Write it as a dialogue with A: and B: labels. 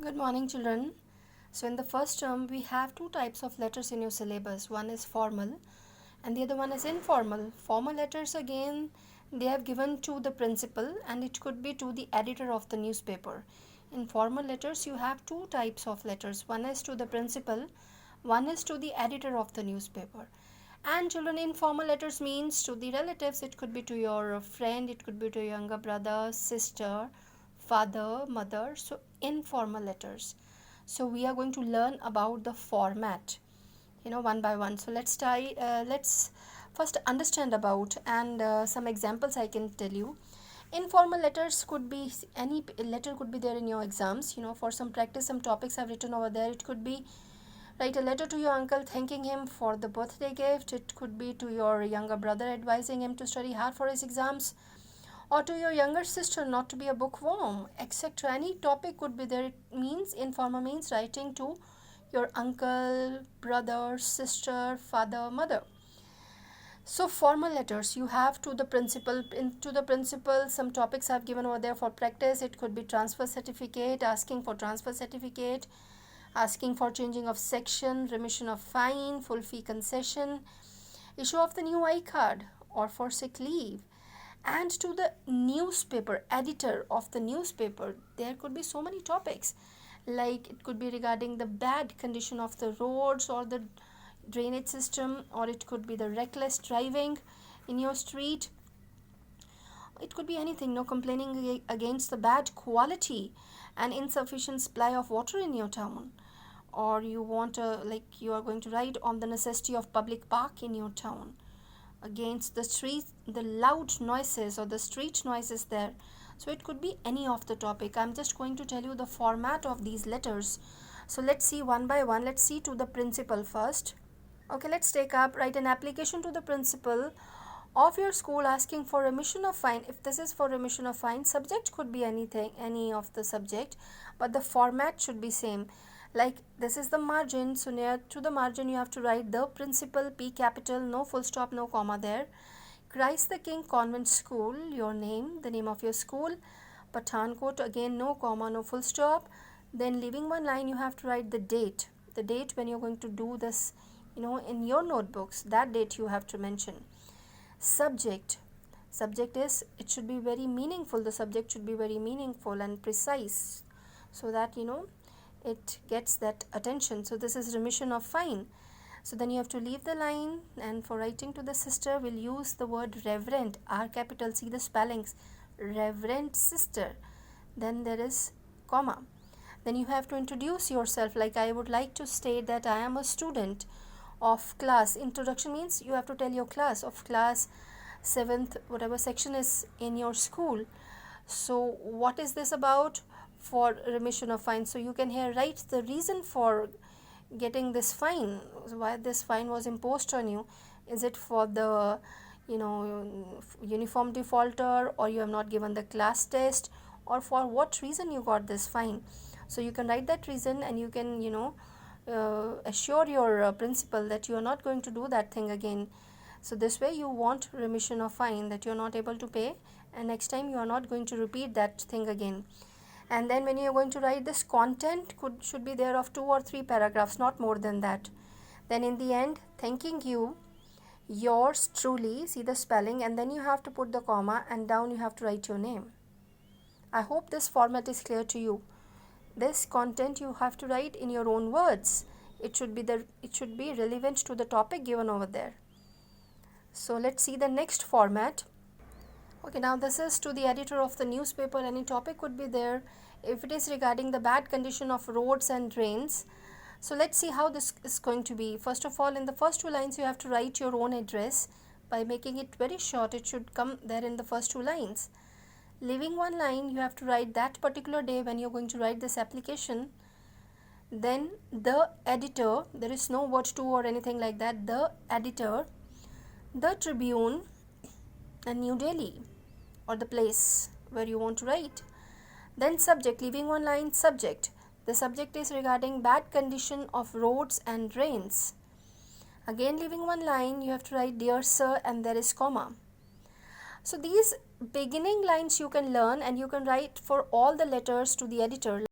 A: Good morning, children. So, in the first term, we have two types of letters in your syllabus. One is formal and the other one is informal. Formal letters, again, they have given to the principal and it could be to the editor of the newspaper. In formal letters, you have two types of letters. One is to the principal, one is to the editor of the newspaper. And children, informal letters means to the relatives. It could be to your friend, it could be to your younger brother, sister, father, mother. So informal letters. So we are going to learn about the format, one by one. So let's first understand about and some examples I can tell you. Informal letters could be any letter could be there in your exams. For some practice, some topics I've written over there. It could be write a letter to your uncle thanking him for the birthday gift. It could be to your younger brother advising him to study hard for his exams, or to your younger sister not to be a bookworm, etc. Any topic could be there. It means informal means writing to your uncle, brother, sister, father, mother. So formal letters you have to the principal. To the principal, some topics I've given over there for practice. It could be transfer certificate, asking for transfer certificate, asking for changing of section, remission of fine, full fee concession, issue of the new I card, or for sick leave. And to the newspaper editor of the newspaper, there could be so many topics, like it could be regarding the bad condition of the roads or the drainage system, or it could be the reckless driving in your street. It could be anything. No complaining against the bad quality and insufficient supply of water in your town, or you want you are going to write on the necessity of public park in your town, against the loud noises or the street noises there. So it could be any of the topic. I'm just going to tell you the format of these letters. So let's see one by one. Let's see to the principal first. Okay, let's take up, write an application to the principal of your school asking for remission of fine. If this is for remission of fine, subject could be anything, any of the subject, but the format should be same. Like this is the margin, so near to the margin you have to write the principal, P capital, no full stop, no comma there. Christ the King Convent School, your name, the name of your school. Pathankot, again no comma, no full stop. Then leaving one line, you have to write the date when you're going to do this, in your notebooks. That date you have to mention. Subject is, it should be very meaningful. The subject should be very meaningful and precise, so that it gets that attention. So this is remission of fine. So then you have to leave the line, and for writing to the sister, we'll use the word reverend, R capital. See the spellings, reverend sister. Then there is comma. Then you have to introduce yourself, like I would like to state that I am a student of class. Introduction means you have to tell your class of class 7th, whatever section is in your school. So what is this about? For remission of fine. So you can here write the reason for getting this fine, why this fine was imposed on you. Is it for the uniform defaulter, or you have not given the class test, or for what reason you got this fine? So you can write that reason, and you can assure your principal that you are not going to do that thing again. So this way you want remission of fine, that you are not able to pay, and next time you are not going to repeat that thing again. And then when you are going to write this, content should be there of 2 or 3 paragraphs, not more than that. Then in the end, thanking you, yours truly, see the spelling, and then you have to put the comma, and down you have to write your name. I hope this format is clear to you. This content you have to write in your own words. It should be relevant to the topic given over there. So let's see the next format. Okay, now this is to the editor of the newspaper. Any topic could be there. If it is regarding the bad condition of roads and drains, so let's see how this is going to be. First of all, in the first 2 lines you have to write your own address by making it very short. It should come there in the first 2 lines. Leaving one line, you have to write that particular day when you're going to write this application. Then the editor, there is no word to or anything like that. The editor, the Tribune, and New Delhi, or the place where you want to write. Then subject, leaving one line, subject. The subject is regarding bad condition of roads and drains. Again leaving one line, you have to write dear sir, and there is comma. So these beginning lines you can learn, and you can write for all the letters to the editor.